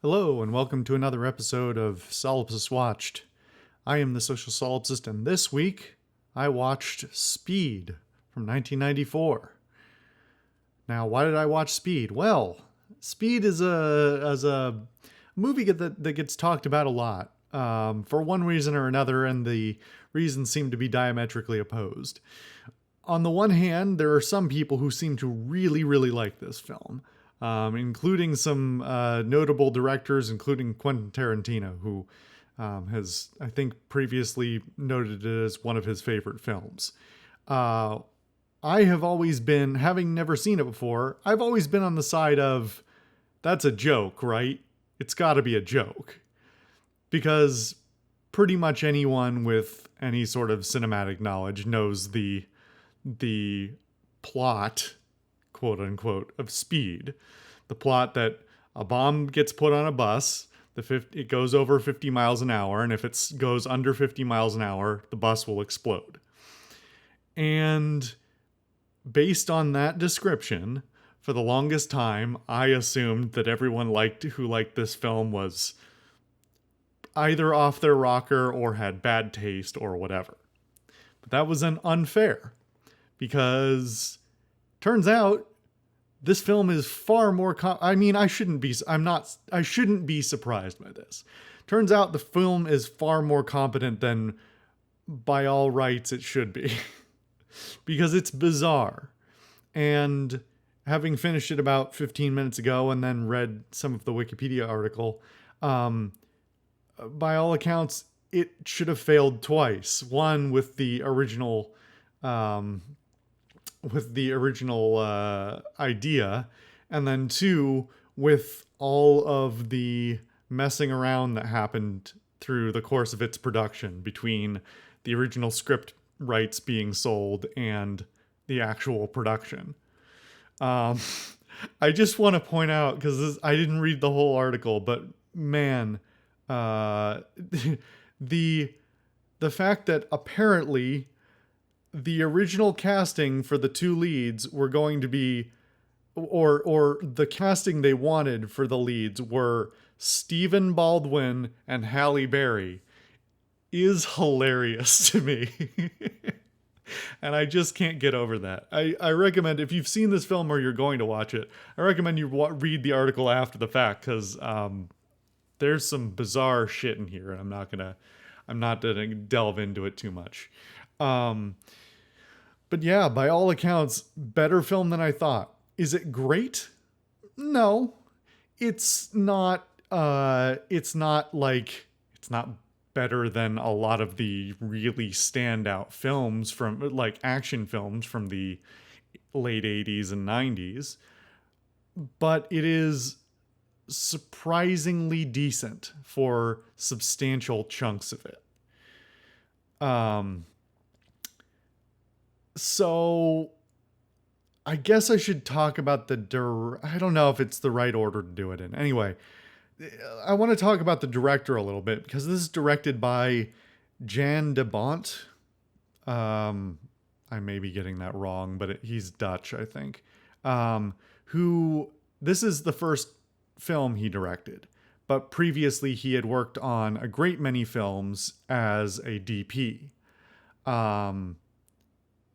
Hello, and welcome to another episode of Solipsist Watched. I am the Social Solipsist, and this week I watched Speed from 1994. Now, why did I watch Speed? Well, Speed is a movie that gets talked about a lot for one reason or another, and the reasons seem to be diametrically opposed. On the one hand, there are some people who seem to really, really like this film, including some notable directors, including Quentin Tarantino, who has, I think, previously noted it as one of his favorite films. Uh, I have always been, having never seen it before, I've always been on the side of that's a joke, right? It's got to be a joke. Because pretty much anyone with any sort of cinematic knowledge knows the plot, quote unquote, of Speed. The plot that a bomb gets put on a bus, it goes over 50 miles an hour, and if it goes under 50 miles an hour, the bus will explode. And based on that description, for the longest time, I assumed that everyone who liked this film was either off their rocker or had bad taste or whatever. But that was unfair, because turns out this film is far more I shouldn't be surprised by this. Turns out the film is far more competent than by all rights it should be. Because it's bizarre. And having finished it about 15 minutes ago and then read some of the Wikipedia article, by all accounts it should have failed twice. One with the original idea, and then two with all of the messing around that happened through the course of its production between the original script rights being sold and the actual production. I just want to point out, because I didn't read the whole article, but man, the fact that apparently the original casting for the two leads were going to be, or the casting they wanted for the leads were Stephen Baldwin and Halle Berry, is hilarious to me. And I just can't get over that. I recommend, if you've seen this film or you're going to watch it, I recommend you read the article after the fact, because there's some bizarre shit in here, and I'm not gonna delve into it too much. But yeah, by all accounts, better film than I thought. Is it great? No, it's not. It's not like, it's not better than a lot of the really standout films from, like, action films from the late 80s and 90s. But it is surprisingly decent for substantial chunks of it. So I guess I should talk about I don't know if it's the right order to do it in. Anyway, I want to talk about the director a little bit, because this is directed by Jan de Bont. I may be getting that wrong, but he's Dutch, I think. Who, this is the first film he directed, but previously he had worked on a great many films as a DP.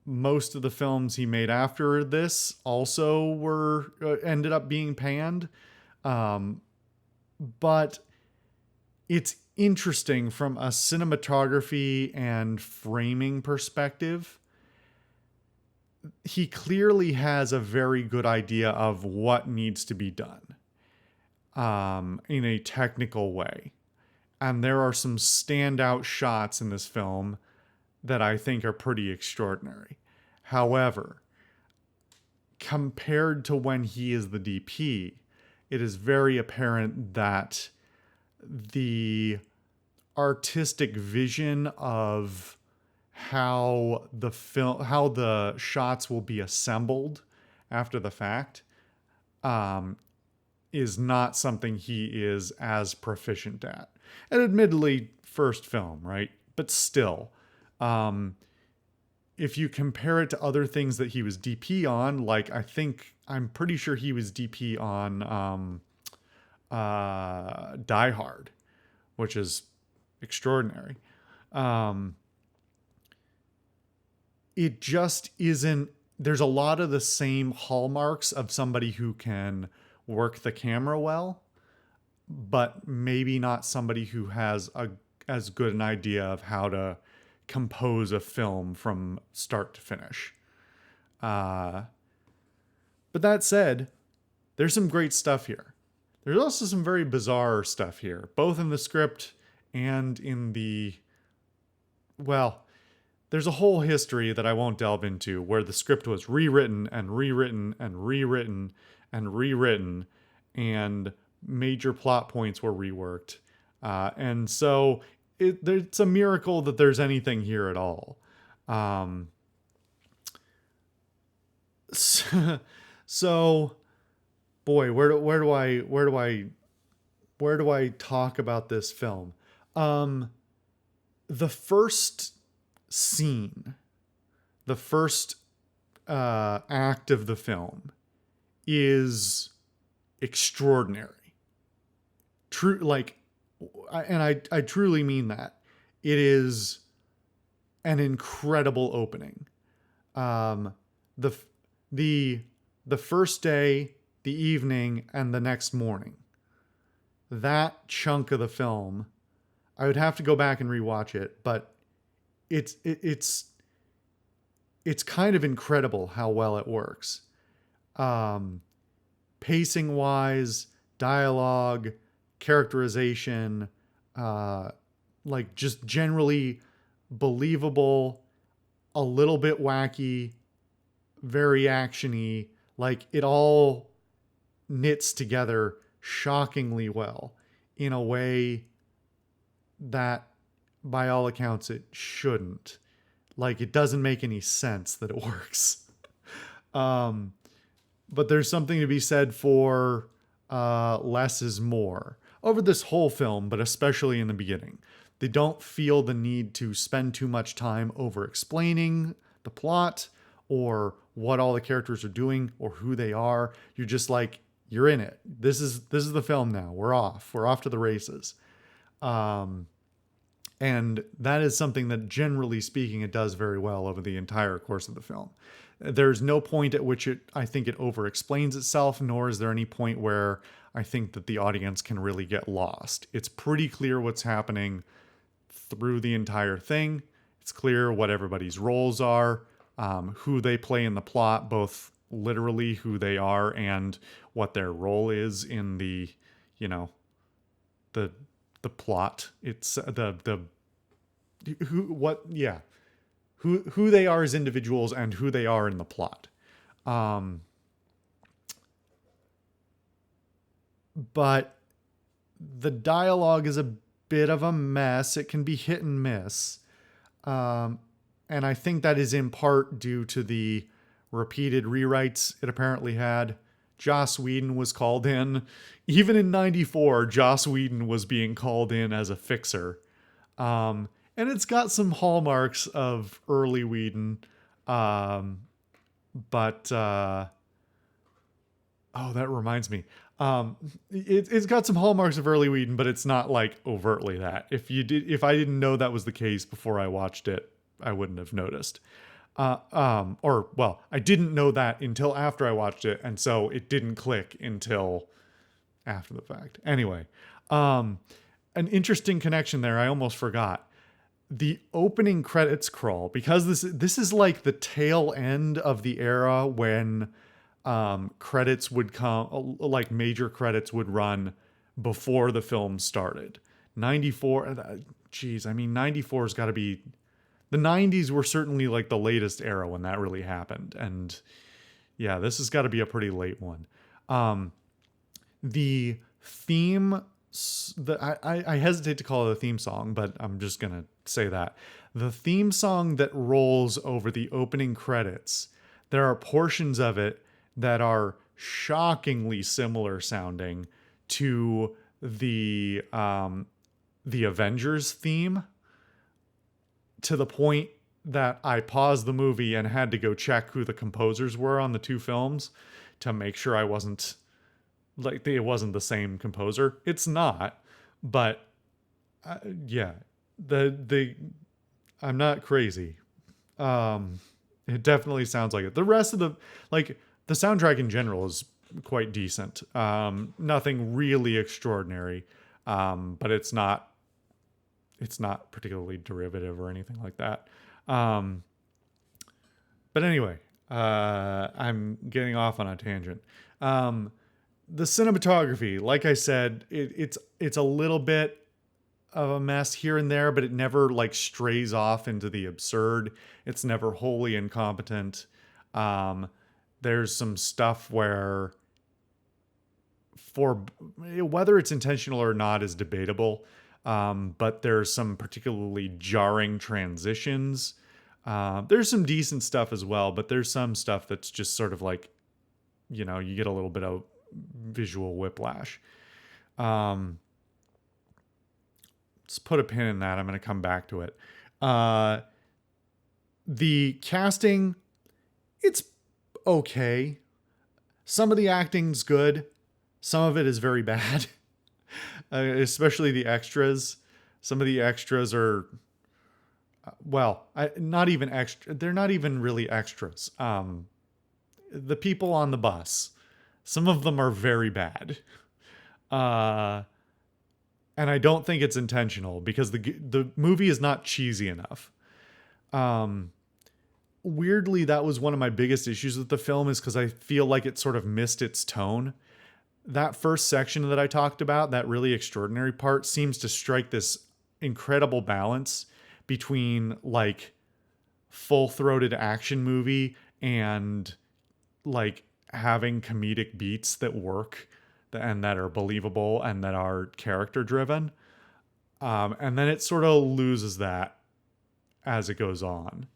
Most of the films he made after this also were ended up being panned. But it's interesting from a cinematography and framing perspective. He clearly has a very good idea of what needs to be done in a technical way. And there are some standout shots in this film that I think are pretty extraordinary. However, compared to when he is the DP, it is very apparent that the artistic vision of how the shots will be assembled after the fact, is not something he is as proficient at. And admittedly, first film, right? But still, if you compare it to other things that he was DP on, like I'm pretty sure he was DP on Die Hard, which is extraordinary. It just isn't. There's a lot of the same hallmarks of somebody who can work the camera well, but maybe not somebody who has as good an idea of how to compose a film from start to finish. But that said, there's some great stuff here. There's also some very bizarre stuff here, both in the script and in the, well, there's a whole history that I won't delve into where the script was rewritten and rewritten and rewritten and rewritten, and major plot points were reworked. And so it's a miracle that there's anything here at all. So, boy, where do I talk about this film? The first scene, the first act of the film is extraordinary. True, like, I truly mean that. It is an incredible opening. The first day, the evening, and the next morning. That chunk of the film, I would have to go back and rewatch it, but it's kind of incredible how well it works. Pacing wise, dialogue, characterization, like just generally believable, a little bit wacky, very actiony. Like it all knits together shockingly well in a way that by all accounts it shouldn't. Like it doesn't make any sense that it works. But there's something to be said for less is more over this whole film, but especially in the beginning. They don't feel the need to spend too much time over explaining the plot or what all the characters are doing or who they are. You're just like, you're in it. This is the film now. We're off to the races. And that is something that, generally speaking, it does very well over the entire course of the film. There's no point at which I think it over explains itself, nor is there any point where I think that the audience can really get lost. It's pretty clear what's happening through the entire thing. It's clear what everybody's roles are, who they play in the plot, both literally who they are and what their role is in the, the plot. It's who they are as individuals and who they are in the plot. But the dialogue is a bit of a mess. It can be hit and miss. And I think that is in part due to the repeated rewrites it apparently had. Joss Whedon was called in. Even in 94, Joss Whedon was being called in as a fixer. And it's got some hallmarks of early Whedon. But that reminds me. It's got some hallmarks of early Whedon, but it's not like overtly that. If I didn't know that was the case before I watched it, I wouldn't have noticed. I didn't know that until after I watched it, and so it didn't click until after the fact. Anyway, an interesting connection there. I almost forgot. The opening credits crawl, because this is like the tail end of the era when credits would come, like major credits would run before the film started. 94, 94 has got to be, the 90s were certainly like the latest era when that really happened. And yeah, this has got to be a pretty late one. The theme, I hesitate to call it a theme song, but I'm just going to say that. The theme song that rolls over the opening credits, there are portions of it that are shockingly similar sounding to the Avengers theme, to the point that I paused the movie and had to go check who the composers were on the two films to make sure I wasn't like it wasn't the same composer. It's not, but yeah, the I'm not crazy. Um, it definitely sounds like it. The rest of the soundtrack in general is quite decent. Nothing really extraordinary, but it's not particularly derivative or anything like that. Um, but anyway, I'm getting off on a tangent. Um, the cinematography, like I said, it's a little bit of a mess here and there, but it never like strays off into the absurd. It's never wholly incompetent. Um, there's some stuff where, for whether it's intentional or not, is debatable. But there's some particularly jarring transitions. There's some decent stuff as well, but there's some stuff that's just sort of like, you get a little bit of visual whiplash. Um, let's put a pin in that. I'm going to come back to it. The casting, it's okay. Some of the acting's good. Some of it is very bad, especially the extras. Some of the extras are, well, not even extra. They're not even really extras. The people on the bus, some of them are very bad. Uh, and I don't think it's intentional because the movie is not cheesy enough. Um, Weirdly, that was one of my biggest issues with the film, is because I feel like it sort of missed its tone. That first section that I talked about, that really extraordinary part, seems to strike this incredible balance between like full-throated action movie and like having comedic beats that work and that are believable and that are character driven. And then it sort of loses that as it goes on,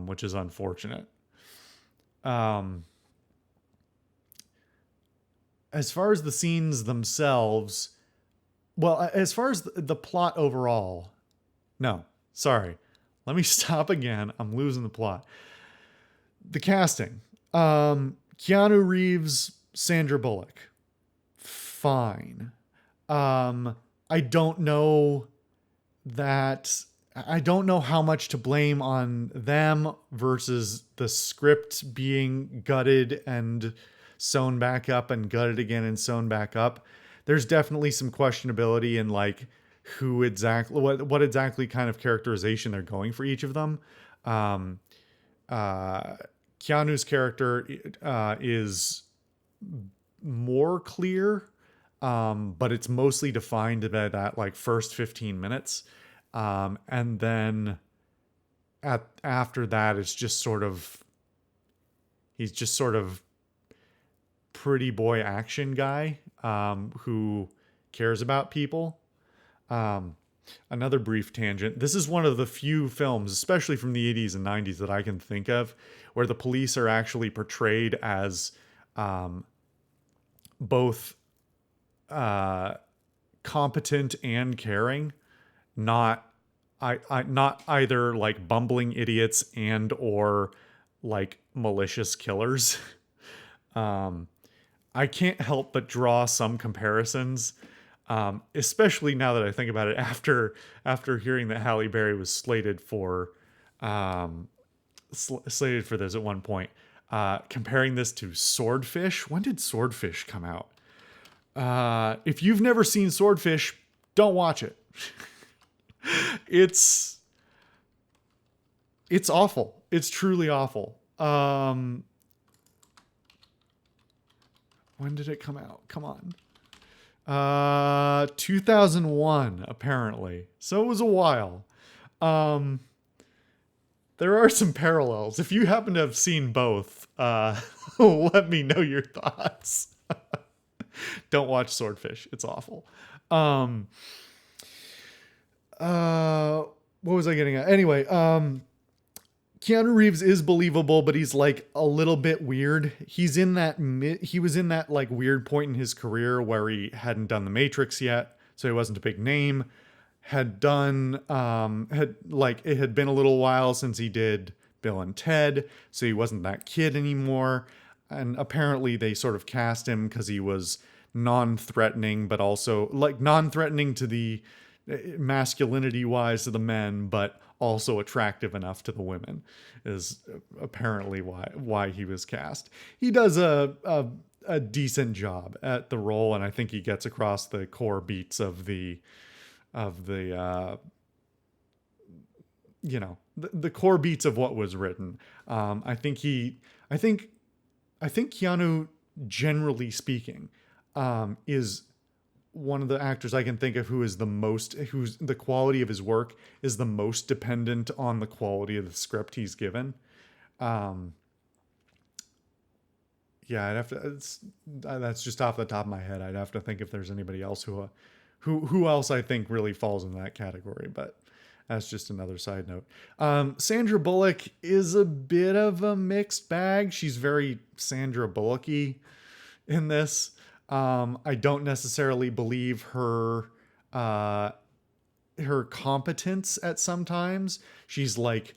which is unfortunate. Um, as far as the scenes themselves, well, as far as the plot overall, no, sorry. Let me stop again. I'm losing the plot. The casting. Keanu Reeves, Sandra Bullock. Fine. I don't know that I don't know how much to blame on them versus the script being gutted and sewn back up and gutted again and sewn back up. There's definitely some questionability in like who exactly, what exactly kind of characterization they're going for each of them. Um, Keanu's character is more clear, but it's mostly defined by that like first 15 minutes. And then after that, it's just sort of, he's just sort of pretty boy action guy, who cares about people. Another brief tangent. This is one of the few films, especially from the 80s and 90s, that I can think of where the police are actually portrayed as both competent and caring, not not either like bumbling idiots and or like malicious killers. I can't help but draw some comparisons, especially now that I think about it after hearing that Halle Berry was slated for this at one point. Comparing this to Swordfish. When did Swordfish come out? If you've never seen Swordfish, don't watch it. It's awful. It's truly awful. When did it come out? Come on. 2001, apparently. So it was a while. There are some parallels. If you happen to have seen both, let me know your thoughts. Don't watch Swordfish. It's awful. What was I getting at? Anyway, Keanu Reeves is believable, but he's like a little bit weird. He was in that like weird point in his career where he hadn't done The Matrix yet, so he wasn't a big name. It had been a little while since he did Bill and Ted, so he wasn't that kid anymore. and apparently they sort of cast him because he was non-threatening, but also like non-threatening to the masculinity wise to the men, but also attractive enough to the women, is apparently why he was cast. He does a decent job at the role, and I think he gets across the core beats of the the core beats of what was written. I think Keanu, generally speaking, is one of the actors I can think of who's the quality of his work is the most dependent on the quality of the script he's given. Yeah, I'd have to. That's just off the top of my head. I'd have to think if there's anybody else who else I think really falls in that category. But that's just another side note. Sandra Bullock is a bit of a mixed bag. She's very Sandra Bullocky in this. I don't necessarily believe her competence at some times. She's like,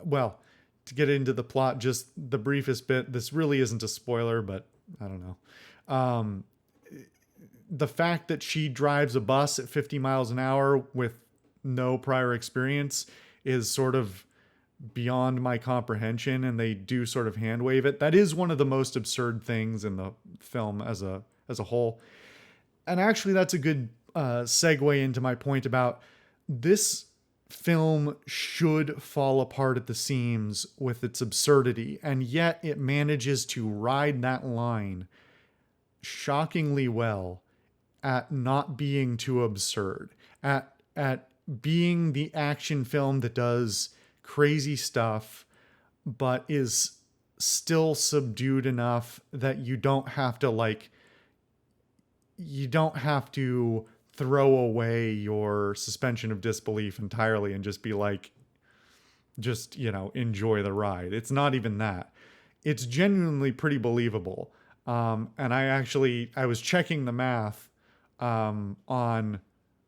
well, to get into the plot, just the briefest bit. This really isn't a spoiler, but I don't know. The fact that she drives a bus at 50 miles an hour with no prior experience is sort of beyond my comprehension, and they do sort of hand wave it. That is one of the most absurd things in the film as a whole. And actually that's a good segue into my point about this film should fall apart at the seams with its absurdity, and yet it manages to ride that line shockingly well at not being too absurd, at being the action film that does crazy stuff but is still subdued enough that you don't have to throw away your suspension of disbelief entirely and just be like, enjoy the ride. It's not even that. It's genuinely pretty believable. And I was checking the math on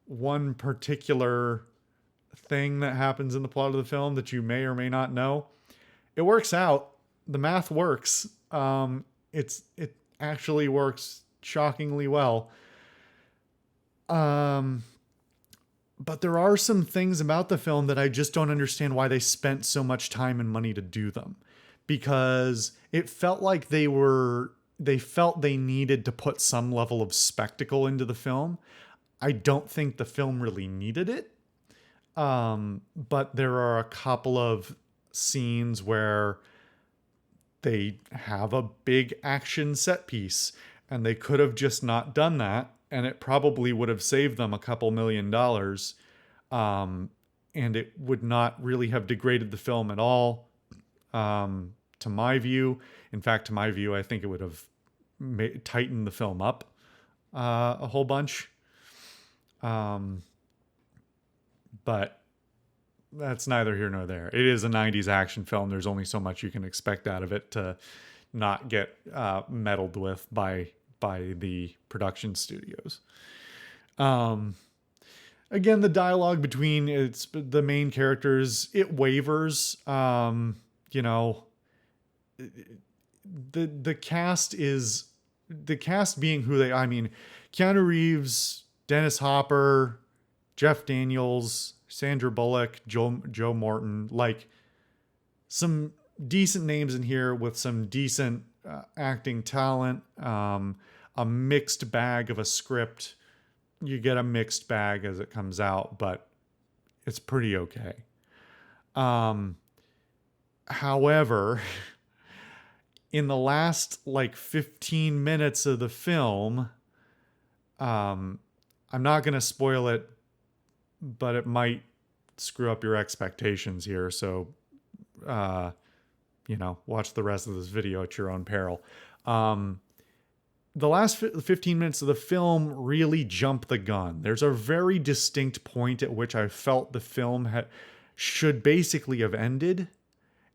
one particular thing that happens in the plot of the film that you may or may not know. It works out. The math works. It actually works shockingly well. But there are some things about the film that I just don't understand why they spent so much time and money to do them, because it felt like they felt they needed to put some level of spectacle into the film. I don't think the film really needed it. But there are a couple of scenes where they have a big action set piece, and they could have just not done that, and it probably would have saved them a couple $1 million. And it would not really have degraded the film at all. To my view, I think it would have tightened the film up a whole bunch. But that's neither here nor there. It is a 90s action film. There's only so much you can expect out of it to not get meddled with by the production studios. Again, the dialogue between the main characters, it wavers. The cast being who they, Keanu Reeves, Dennis Hopper, Jeff Daniels, Sandra Bullock, Joe Morton, like some decent names in here with some decent acting talent, a mixed bag of a script. You get a mixed bag as it comes out, but it's pretty okay. However, in the last 15 minutes of the film, I'm not going to spoil it, but it might screw up your expectations here. So, watch the rest of this video at your own peril. The last 15 minutes of the film really jump the gun. There's a very distinct point at which I felt the film should basically have ended,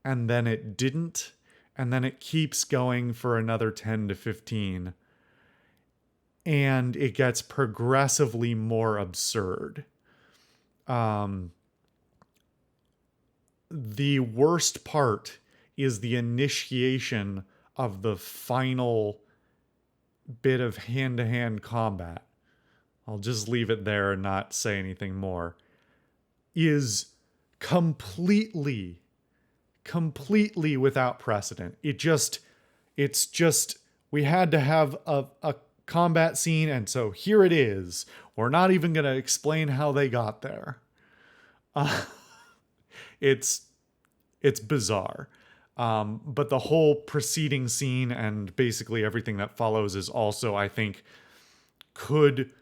and then it didn't, and then it keeps going for another 10 to 15, and it gets progressively more absurd. The worst part is the initiation of the final bit of hand-to-hand combat. I'll just leave it there and not say anything more. Is completely without precedent. It's just, we had to have a combat scene, and so here it is. We're not even going to explain how they got there. It's bizarre. But the whole preceding scene and basically everything that follows is also, I think,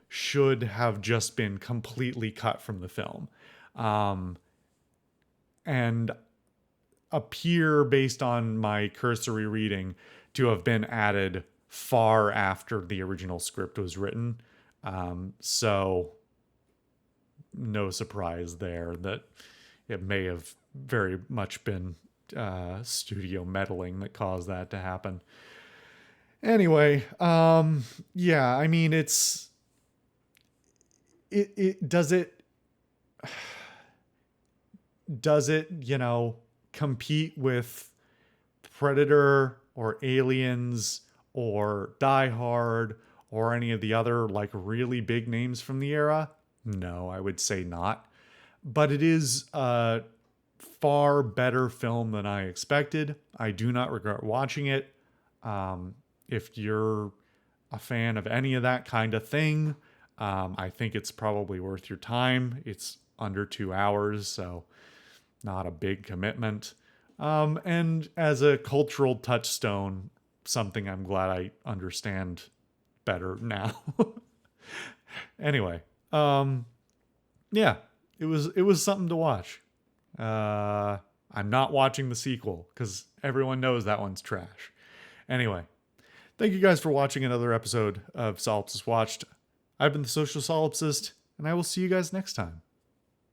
should have just been completely cut from the film. And appear, based on my cursory reading, to have been added far after the original script was written. So no surprise there that it may have very much been studio meddling that caused that to happen. Anyway, yeah, I mean, it does it, you know, compete with Predator or Aliens or Die Hard or any of the other like really big names from the era? No, I would say not. But it is a far better film than I expected. I do not regret watching it. If you're a fan of any of that kind of thing, I think it's probably worth your time. It's under 2 hours, so not a big commitment. And as a cultural touchstone, something I'm glad I understand better now. Anyway, yeah, it was something to watch. I'm not watching the sequel because everyone knows that one's trash. Anyway, thank you guys for watching another episode of Solipsist Watched. I've been the Social Solipsist, and I will see you guys next time.